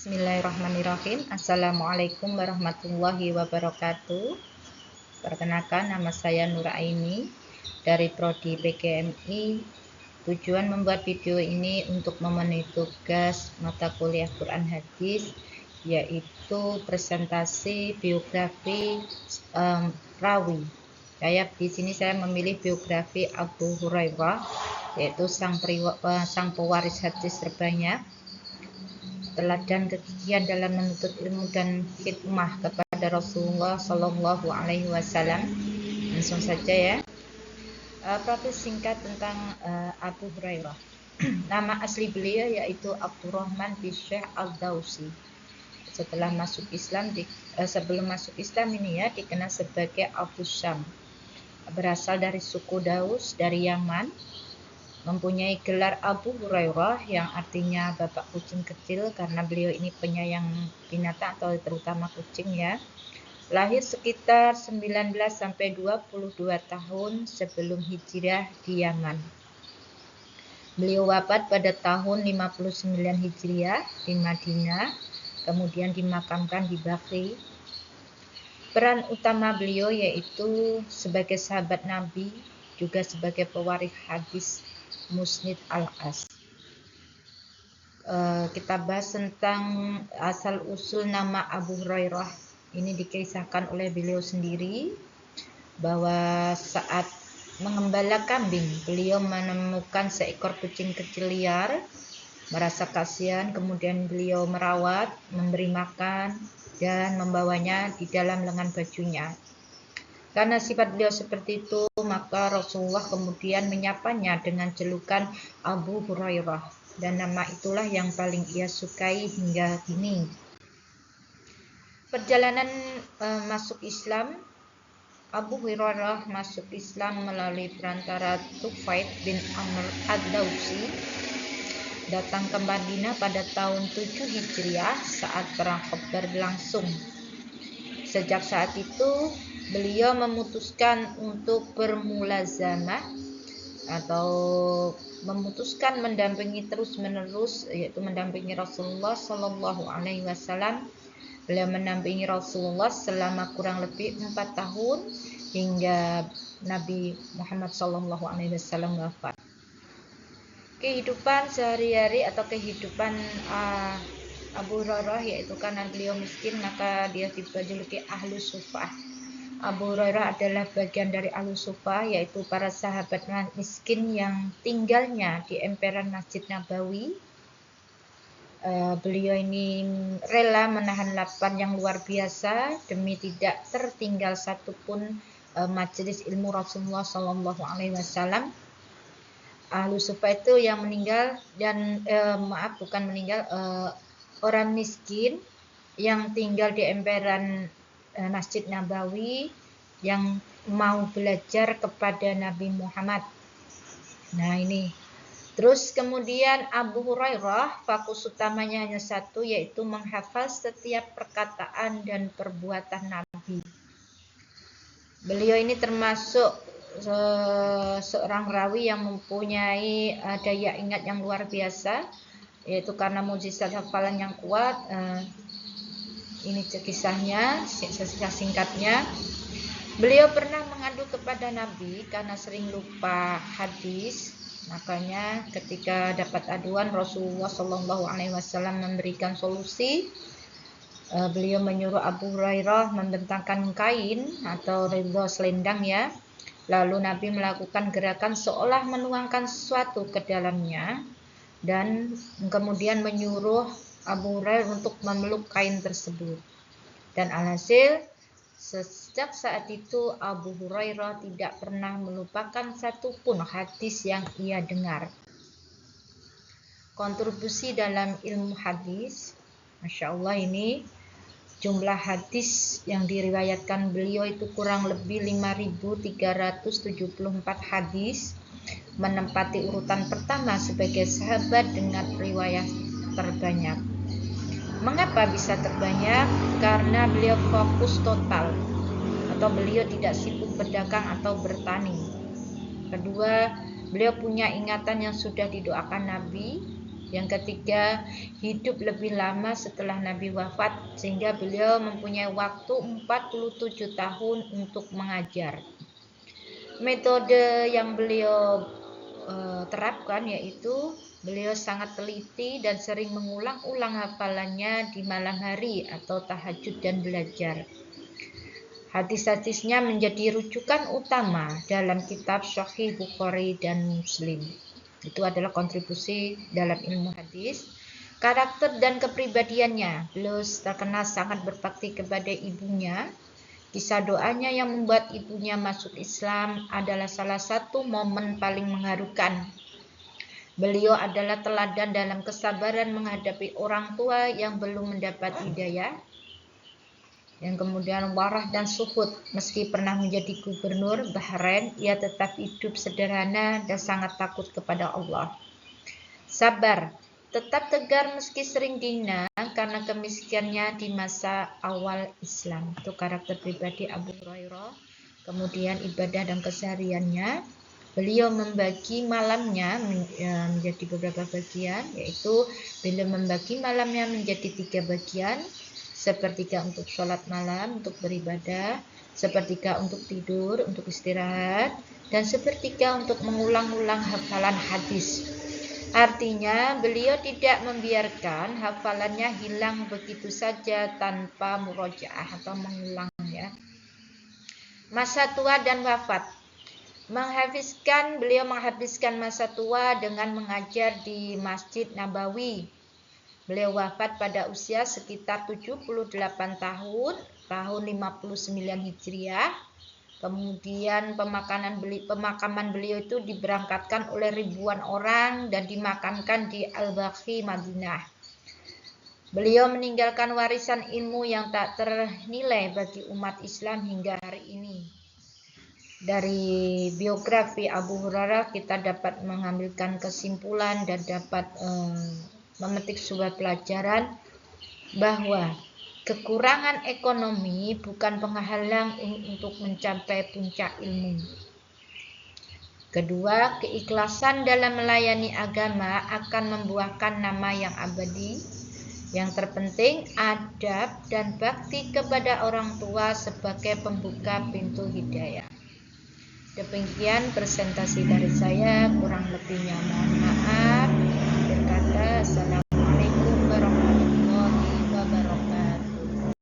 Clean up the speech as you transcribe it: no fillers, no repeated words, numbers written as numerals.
Bismillahirrahmanirrahim. Assalamualaikum warahmatullahi wabarakatuh. Perkenalkan, nama saya Nuraini dari Prodi PGMI. Tujuan membuat video ini untuk memenuhi tugas mata kuliah Quran Hadis, yaitu presentasi biografi rawi. Di sini saya memilih biografi Abu Hurairah, yaitu sang pewaris hadis terbanyak, teladan kegigihan dalam menuntut ilmu dan hikmah kepada Rasulullah Shallallahu Alaihi Wasallam. Langsung saja ya. Profil singkat tentang Abu Hurairah. Nama asli beliau yaitu Abdurrahman bin Syekh Al-Dausi. Sebelum masuk Islam ini ya dikenal sebagai Abu Syam. Berasal dari suku Daus dari Yaman. Mempunyai gelar Abu Hurairah yang artinya bapak kucing kecil karena beliau ini penyayang binatang atau terutama kucing ya. Lahir sekitar 19 sampai 22 tahun sebelum hijrah di Yaman. Beliau wafat pada tahun 59 Hijriah di Madinah, kemudian dimakamkan di Baqi. Peran utama beliau yaitu sebagai sahabat Nabi, juga sebagai pewaris hadis Musnid Al-As. Kita bahas tentang asal usul nama Abu Hurairah. Ini dikisahkan oleh beliau sendiri bahwa saat mengembala kambing, beliau menemukan seekor kucing kecil liar, merasa kasihan, kemudian beliau merawat, memberi makan, dan membawanya di dalam lengan bajunya. Karena sifat beliau seperti itu, maka Rasulullah kemudian menyapanya dengan julukan Abu Hurairah, dan nama itulah yang paling ia sukai hingga kini. Perjalanan masuk Islam. Abu Hurairah masuk Islam melalui perantara Tufail bin Amr ad-Dausi, datang ke Madinah pada tahun 7 Hijriah saat perang Khaybar berlangsung. Sejak saat itu beliau memutuskan untuk bermulazamah atau memutuskan mendampingi terus-menerus, yaitu mendampingi Rasulullah Shallallahu Alaihi Wasallam. Beliau mendampingi Rasulullah selama kurang lebih 4 tahun hingga Nabi Muhammad Shallallahu Alaihi Wasallam wafat. Kehidupan sehari-hari atau kehidupan Abu Hurairah yaitu karena beliau miskin maka dia dijuluki Ahlu Sufah. Abu Hurairah adalah bagian dari Ahlu Sufah, yaitu para sahabat miskin yang tinggalnya di emperan Masjid Nabawi. Beliau ini rela menahan lapar yang luar biasa demi tidak tertinggal satupun majelis ilmu Rasulullah Shallallahu Alaihi Wasallam. Ahlu Sufah itu yang meninggal dan orang miskin yang tinggal di emperan Masjid Nabawi yang mau belajar kepada Nabi Muhammad. Nah ini. Terus kemudian Abu Hurairah fokus utamanya hanya satu, yaitu menghafal setiap perkataan dan perbuatan Nabi. Beliau ini termasuk seorang rawi yang mempunyai daya ingat yang luar biasa, yaitu karena mukjizat hafalan yang kuat. Ini kisahnya, singkatnya. Beliau pernah mengadu kepada Nabi karena sering lupa hadis. Makanya ketika dapat aduan, Rasulullah Shallallahu Alaihi Wasallam memberikan solusi. Beliau menyuruh Abu Hurairah membentangkan kain atau ridho selendang ya. Lalu Nabi melakukan gerakan seolah menuangkan sesuatu ke dalamnya dan kemudian menyuruh Abu Hurairah untuk memeluk kain tersebut. Dan alhasil sejak saat itu Abu Hurairah tidak pernah melupakan satupun hadis yang ia dengar. Kontribusi dalam ilmu hadis, Masya Allah, ini jumlah hadis yang diriwayatkan beliau itu kurang lebih 5.374 hadis, menempati urutan pertama sebagai sahabat dengan riwayat terbanyak. Mengapa bisa terbanyak? Karena beliau fokus total, atau beliau tidak sibuk berdagang atau bertani. Kedua, beliau punya ingatan yang sudah didoakan Nabi. Yang ketiga, hidup lebih lama setelah Nabi wafat sehingga beliau mempunyai waktu 47 tahun untuk mengajar. Metode yang beliau terapkan yaitu beliau sangat teliti dan sering mengulang-ulang hafalannya di malam hari atau tahajud dan belajar. Hadis-hadisnya menjadi rujukan utama dalam kitab Sahih Bukhari dan Muslim. Itu adalah kontribusi dalam ilmu hadis. Karakter dan kepribadiannya, beliau terkenal sangat berbakti kepada ibunya. Kisah doanya yang membuat ibunya masuk Islam adalah salah satu momen paling mengharukan. Beliau adalah teladan dalam kesabaran menghadapi orang tua yang belum mendapat hidayah. Yang kemudian warah dan suhud, meski pernah menjadi gubernur Bahrain, ia tetap hidup sederhana dan sangat takut kepada Allah. Sabar, tetap tegar meski sering dihina karena kemiskinannya di masa awal Islam. Itu karakter pribadi Abu Hurairah. Kemudian ibadah dan kesehariannya, beliau membagi malamnya menjadi beberapa bagian, yaitu beliau membagi malamnya menjadi 3 bagian. Sepertiga untuk sholat malam, untuk beribadah, sepertiga untuk tidur, untuk istirahat, dan sepertiga untuk mengulang-ulang hafalan hadis. Artinya beliau tidak membiarkan hafalannya hilang begitu saja tanpa murojaah atau mengulangnya. Masa tua dan wafat. Beliau menghabiskan masa tua dengan mengajar di Masjid Nabawi. Beliau wafat pada usia sekitar 78 tahun 59 Hijriah. Kemudian pemakaman beliau itu diberangkatkan oleh ribuan orang dan dimakamkan di Al-Baqi, Madinah. Beliau meninggalkan warisan ilmu yang tak ternilai bagi umat Islam hingga hari ini. Dari biografi Abu Hurairah kita dapat mengambilkan kesimpulan dan dapat memetik sebuah pelajaran bahwa kekurangan ekonomi bukan penghalang untuk mencapai puncak ilmu. Kedua, keikhlasan dalam melayani agama akan membuahkan nama yang abadi. Yang terpenting, adab dan bakti kepada orang tua sebagai pembuka pintu hidayah. Demikian presentasi dari saya, kurang lebihnya mohon maaf. Berkata,